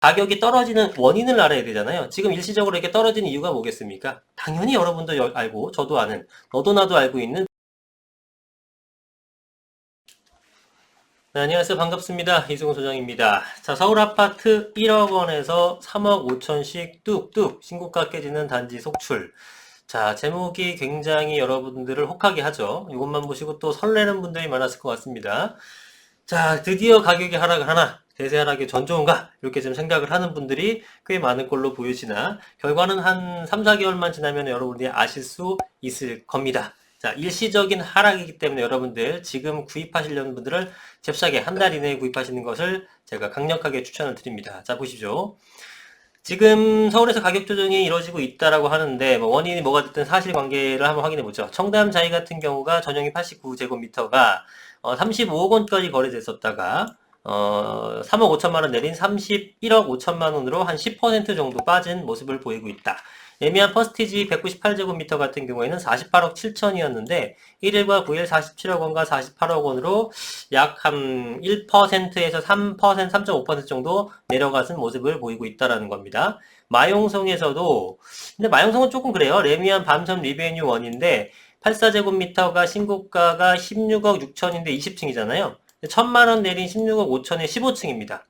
가격이 떨어지는 원인을 알아야 되잖아요. 지금 일시적으로 이렇게 떨어지는 이유가 뭐겠습니까? 당연히 여러분도 알고 저도 아는, 너도 나도 알고 있는. 네, 안녕하세요. 반갑습니다. 이승훈 소장입니다. 자, 서울 아파트 1억 원에서 3억 5천씩 뚝뚝 신고가 깨지는 단지 속출. 자, 제목이 굉장히 여러분들을 혹하게 하죠. 이것만 보시고 또 설레는 분들이 많았을 것 같습니다. 자, 드디어 가격이 하락을 하나, 대세 하락이 전조인가? 이렇게 좀 생각을 하는 분들이 꽤 많은 걸로 보여지나, 결과는 한 3, 4개월만 지나면 여러분들이 아실 수 있을 겁니다. 자, 일시적인 하락이기 때문에 여러분들 지금 구입하시려는 분들을 잽싸게 한 달 이내에 구입하시는 것을 제가 강력하게 추천을 드립니다. 자, 보시죠. 지금 서울에서 가격 조정이 이루어지고 있다라고 하는데 원인이 뭐가 됐든 사실관계를 한번 확인해 보죠. 청담자이 같은 경우가 전용이 89제곱미터가 35억 원까지 거래됐었다가 3억 5천만 원 내린 31억 5천만 원으로 한 10% 정도 빠진 모습을 보이고 있다. 예미한 퍼스티지 198제곱미터 같은 경우에는 48억 7천이었는데 1일과 9일 47억 원과 48억 원으로 약 한 1%에서 3%, 3.5% 정도 내려가는 모습을 보이고 있다라는 겁니다. 마용성에서도, 근데 마용성은 조금 그래요. 레미안 밤섬 리베뉴 1인데 84제곱미터가 신고가가 16억 6천인데 20층이잖아요. 1천만 원 내린 16억 5천에 15층입니다.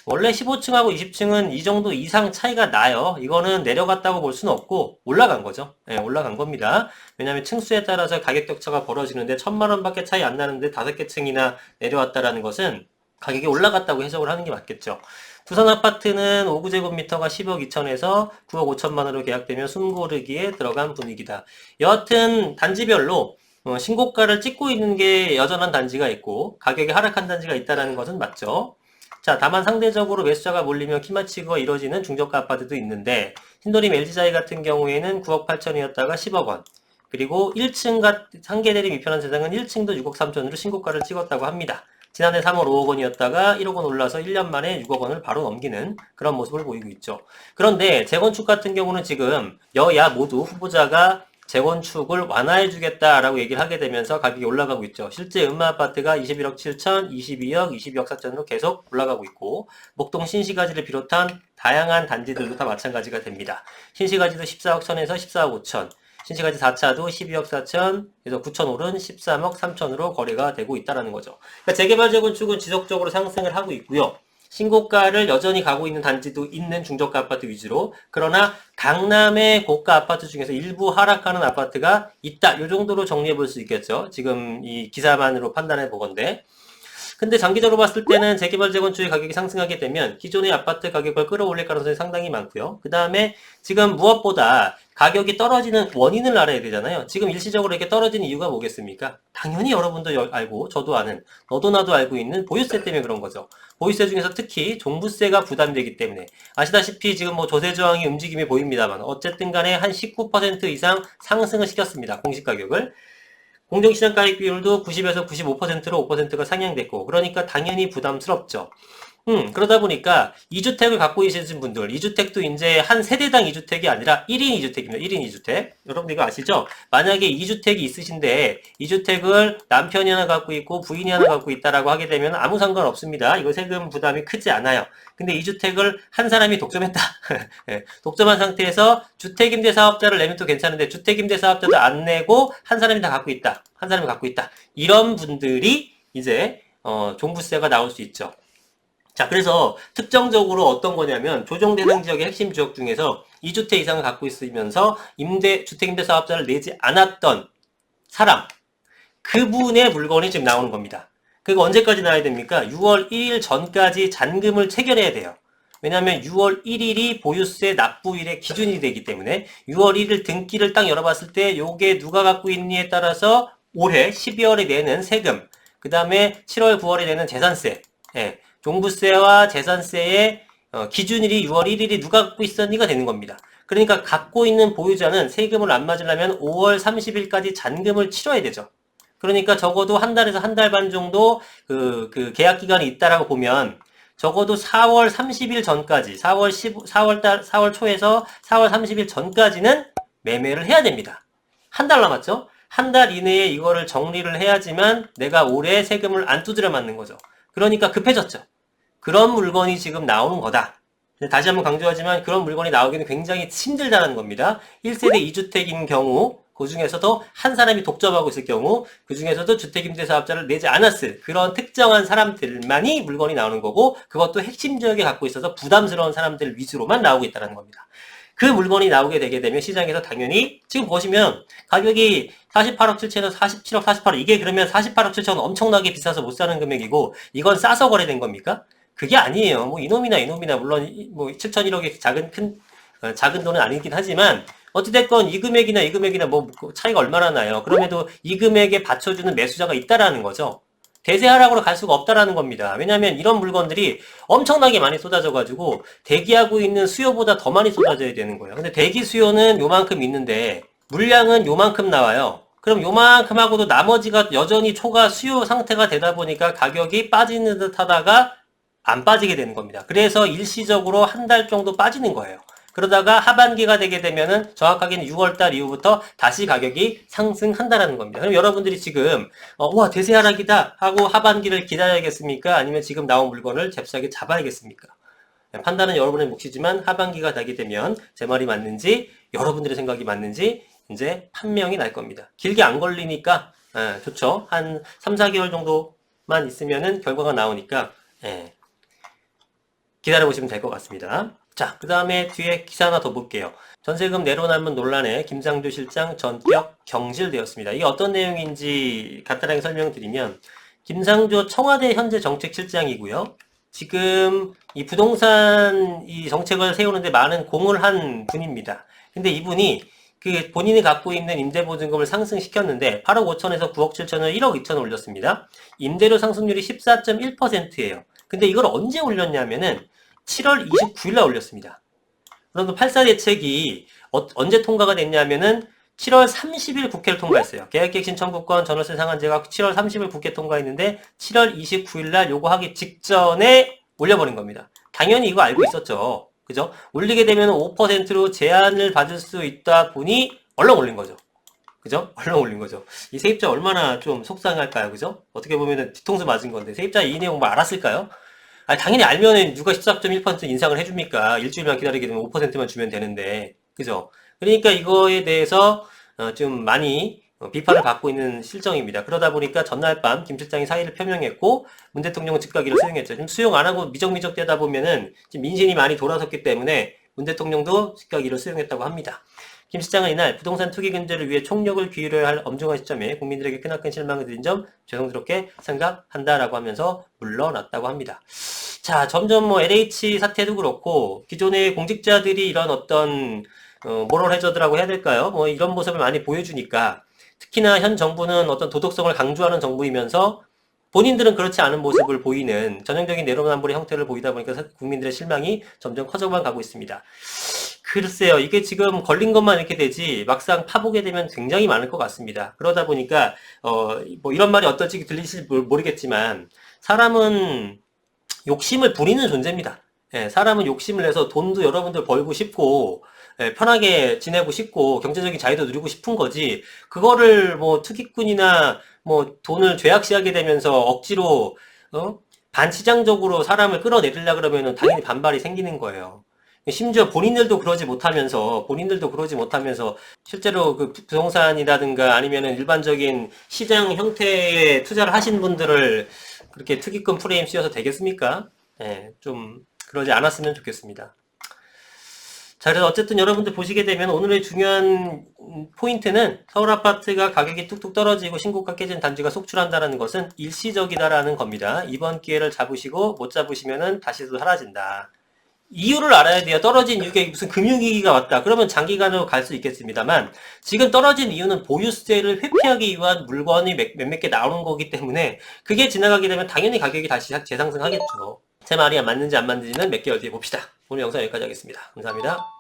원래 15층하고 20층은 이 정도 이상 차이가 나요. 이거는 내려갔다고 볼 수는 없고 올라간 거죠. 네, 올라간 겁니다. 왜냐하면 층수에 따라서 가격 격차가 벌어지는데 1천만 원밖에 차이 안 나는데 5개 층이나 내려왔다라는 것은 가격이 올라갔다고 해석을 하는 게 맞겠죠. 두산 아파트는 5구제곱미터가 10억 2천에서 9억 5천만 원으로 계약되며 숨고르기에 들어간 분위기다. 여하튼 단지별로 신고가를 찍고 있는 게 여전한 단지가 있고 가격이 하락한 단지가 있다는 것은 맞죠. 자, 다만 상대적으로 매수자가 몰리며 키마치가 이루어지는 중저가 아파트도 있는데 신도림 LG자이 같은 경우에는 9억 8천이었다가 10억 원, 그리고 1층 상계대리 미편한 세상은 1층도 6억 3천으로 신고가를 찍었다고 합니다. 지난해 3월 5억 원이었다가 1억 원 올라서 1년 만에 6억 원을 바로 넘기는 그런 모습을 보이고 있죠. 그런데 재건축 같은 경우는 지금 여야 모두 후보자가 재건축을 완화해주겠다라고 얘기를 하게 되면서 가격이 올라가고 있죠. 실제 음마아파트가 21억 7천, 22억, 22억 4천으로 계속 올라가고 있고 목동 신시가지를 비롯한 다양한 단지들도 다 마찬가지가 됩니다. 신시가지도 14억 1천에서 14억 5천, 신시가지 4차도 12억 4천, 그래서 9천 오른 13억 3천으로 거래가 되고 있다는 거죠. 그러니까 재개발 재건축은 지속적으로 상승을 하고 있고요. 신고가를 여전히 가고 있는 단지도 있는 중저가 아파트 위주로, 그러나 강남의 고가 아파트 중에서 일부 하락하는 아파트가 있다. 이 정도로 정리해 볼 수 있겠죠. 지금 이 기사만으로 판단해 보건데. 근데 장기적으로 봤을 때는 재개발 재건축의 가격이 상승하게 되면 기존의 아파트 가격을 끌어올릴 가능성이 상당히 많고요. 그 다음에 지금 무엇보다 가격이 떨어지는 원인을 알아야 되잖아요. 지금 일시적으로 이렇게 떨어지는 이유가 뭐겠습니까? 당연히 여러분도 알고 저도 아는, 너도 나도 알고 있는 보유세 때문에 그런 거죠. 보유세 중에서 특히 종부세가 부담되기 때문에 아시다시피 지금 뭐 조세저항이 움직임이 보입니다만 어쨌든 간에 한 19% 이상 상승을 시켰습니다. 공시가격을. 공정시장 가액 비율도 90에서 95%로 5%가 상향됐고, 그러니까 당연히 부담스럽죠. 그러다 보니까 2주택을 갖고 계신 분들, 2주택도 이제 한 세대당 2주택이 아니라 1인 2주택입니다. 1인 2주택. 여러분 이거 아시죠? 만약에 2주택이 있으신데 2주택을 남편이 하나 갖고 있고 부인이 하나 갖고 있다라고 하게 되면 아무 상관 없습니다. 이거 세금 부담이 크지 않아요. 근데 2주택을 한 사람이 독점했다. 네, 독점한 상태에서 주택임대사업자를 내면 또 괜찮은데 주택임대사업자도 안 내고 한 사람이 다 갖고 있다. 한 사람이 갖고 있다. 이런 분들이 이제 종부세가 나올 수 있죠. 자, 그래서 특정적으로 어떤 거냐면 조정 대상 지역의 핵심 지역 중에서 2주택 이상을 갖고 있으면서 주택임대사업자를 내지 않았던 사람, 그분의 물건이 지금 나오는 겁니다. 그거 언제까지 나와야 됩니까? 6월 1일 전까지 잔금을 체결해야 돼요. 왜냐하면 6월 1일이 보유세 납부일의 기준이 되기 때문에 6월 1일 등기를 딱 열어봤을 때 요게 누가 갖고 있니에 따라서 올해 12월에 내는 세금, 그 다음에 7월 9월에 내는 재산세, 예, 종부세와 재산세의 기준일이 6월 1일이 누가 갖고 있었니가 되는 겁니다. 그러니까 갖고 있는 보유자는 세금을 안 맞으려면 5월 30일까지 잔금을 치러야 되죠. 그러니까 적어도 한 달에서 한 달 반 정도 그 계약 기간이 있다라고 보면 적어도 4월 30일 전까지 4월 초에서 4월 30일 전까지는 매매를 해야 됩니다. 한 달 남았죠? 한 달 이내에 이거를 정리를 해야지만 내가 올해 세금을 안 두드려 맞는 거죠. 그러니까 급해졌죠. 그런 물건이 지금 나오는 거다. 근데 다시 한번 강조하지만 그런 물건이 나오기는 굉장히 힘들다는 겁니다. 1세대 2주택인 경우 그 중에서도 한 사람이 독점하고 있을 경우 그 중에서도 주택임대사업자를 내지 않았을 그런 특정한 사람들만이 물건이 나오는 거고 그것도 핵심 지역에 갖고 있어서 부담스러운 사람들 위주로만 나오고 있다는 겁니다. 그 물건이 나오게 되게 되면 시장에서 당연히 지금 보시면 가격이 48억 7천원, 47억 48억 이게 그러면 48억 7천원 엄청나게 비싸서 못 사는 금액이고 이건 싸서 거래된 겁니까? 그게 아니에요. 뭐 이놈이나 물론 뭐 7천일억이 작은 돈은 아니긴 하지만 어찌됐건 이 금액이나 뭐 차이가 얼마나 나요. 그럼에도 이 금액에 받쳐주는 매수자가 있다라는 거죠. 대세하락으로 갈 수가 없다라는 겁니다. 왜냐하면 이런 물건들이 엄청나게 많이 쏟아져가지고 대기하고 있는 수요보다 더 많이 쏟아져야 되는 거예요. 근데 대기 수요는 요만큼 있는데 물량은 요만큼 나와요. 그럼 요만큼 하고도 나머지가 여전히 초과 수요 상태가 되다 보니까 가격이 빠지는 듯 하다가 안 빠지게 되는 겁니다. 그래서 일시적으로 한 달 정도 빠지는 거예요. 그러다가 하반기가 되게 되면은 정확하게는 6월달 이후부터 다시 가격이 상승한다라는 겁니다. 그럼 여러분들이 지금 와 대세 하락이다 하고 하반기를 기다려야겠습니까? 아니면 지금 나온 물건을 잽싸게 잡아야겠습니까? 판단은 여러분의 몫이지만 하반기가 되게 되면 제 말이 맞는지 여러분들의 생각이 맞는지 이제 판명이 날 겁니다. 길게 안 걸리니까 좋죠. 한 3, 4개월 정도만 있으면은 결과가 나오니까 기다려보시면 될 것 같습니다. 자, 그 다음에 뒤에 기사 하나 더 볼게요. 전세금 내로남은 논란에 김상조 실장 전격 경질되었습니다. 이게 어떤 내용인지 간단하게 설명드리면 김상조 청와대 현재 정책실장이고요. 지금 이 부동산 이 정책을 세우는데 많은 공을 한 분입니다. 근데 이분이 그 본인이 갖고 있는 임대보증금을 상승시켰는데 8억 5천에서 9억 7천을 1억 2천을 올렸습니다. 임대료 상승률이 14.1%예요. 근데 이걸 언제 올렸냐면은 7월 29일 날 올렸습니다. 그럼 8사 대책이 언제 통과가 됐냐면은 7월 30일 국회를 통과했어요. 계약갱신 청구권 전월세 상한제가 7월 30일 국회 통과했는데 7월 29일 날 요거 하기 직전에 올려버린 겁니다. 당연히 이거 알고 있었죠. 그죠? 올리게 되면 5%로 제한을 받을 수 있다 보니 얼른 올린 거죠. 그죠? 얼른 올린 거죠. 이 세입자 얼마나 좀 속상할까요? 그죠? 어떻게 보면은 뒤통수 맞은 건데 세입자 이 내용 뭐 알았을까요? 당연히 알면은 누가 14.1% 인상을 해줍니까? 일주일만 기다리게 되면 5%만 주면 되는데. 그죠? 그러니까 이거에 대해서 좀 많이 비판을 받고 있는 실정입니다. 그러다 보니까 전날 밤 김 실장이 사의를 표명했고 문 대통령은 즉각이로 수용했죠. 지금 수용 안 하고 미적미적 되다 보면은 지금 민심이 많이 돌아섰기 때문에 문 대통령도 즉각이로 수용했다고 합니다. 김 실장은 이날 부동산 투기 근절을 위해 총력을 기울여야 할 엄중한 시점에 국민들에게 크나큰 실망을 드린 점 죄송스럽게 생각한다라고 하면서 물러났다고 합니다. 자, 점점 뭐 LH 사태도 그렇고 기존의 공직자들이 이런 어떤 모럴 해저드라고 해야 될까요? 뭐 이런 모습을 많이 보여주니까 특히나 현 정부는 어떤 도덕성을 강조하는 정부이면서 본인들은 그렇지 않은 모습을 보이는 전형적인 내로남불의 형태를 보이다 보니까 국민들의 실망이 점점 커져만 가고 있습니다. 글쎄요, 이게 지금 걸린 것만 이렇게 되지 막상 파보게 되면 굉장히 많을 것 같습니다. 그러다 보니까 뭐 이런 말이 어떨지 들리실지 모르겠지만 사람은 욕심을 부리는 존재입니다. 사람은 욕심을 내서 돈도 여러분들 벌고 싶고 편하게 지내고 싶고 경제적인 자유도 누리고 싶은 거지 그거를 뭐 투기꾼이나 뭐 돈을 죄악시하게 되면서 억지로 반시장적으로 사람을 끌어내리려 그러면은 당연히 반발이 생기는 거예요. 심지어 본인들도 그러지 못하면서 실제로 그 부동산이라든가 아니면은 일반적인 시장 형태의 투자를 하신 분들을 그렇게 투기꾼 프레임 씌워서 되겠습니까? 좀 그러지 않았으면 좋겠습니다. 자, 그래서 어쨌든 여러분들 보시게 되면 오늘의 중요한 포인트는 서울 아파트가 가격이 뚝뚝 떨어지고 신고가 깨진 단지가 속출한다는 것은 일시적이다라는 겁니다. 이번 기회를 잡으시고 못 잡으시면은 다시도 사라진다. 이유를 알아야 돼요. 떨어진 이유가 무슨 금융위기가 왔다. 그러면 장기간으로 갈 수 있겠습니다만 지금 떨어진 이유는 보유세를 회피하기 위한 물건이 몇몇 개 나오는 거기 때문에 그게 지나가게 되면 당연히 가격이 다시 재상승하겠죠. 제 말이 맞는지 안 맞는지는 몇 개월 뒤에 봅시다. 오늘 영상 여기까지 하겠습니다. 감사합니다.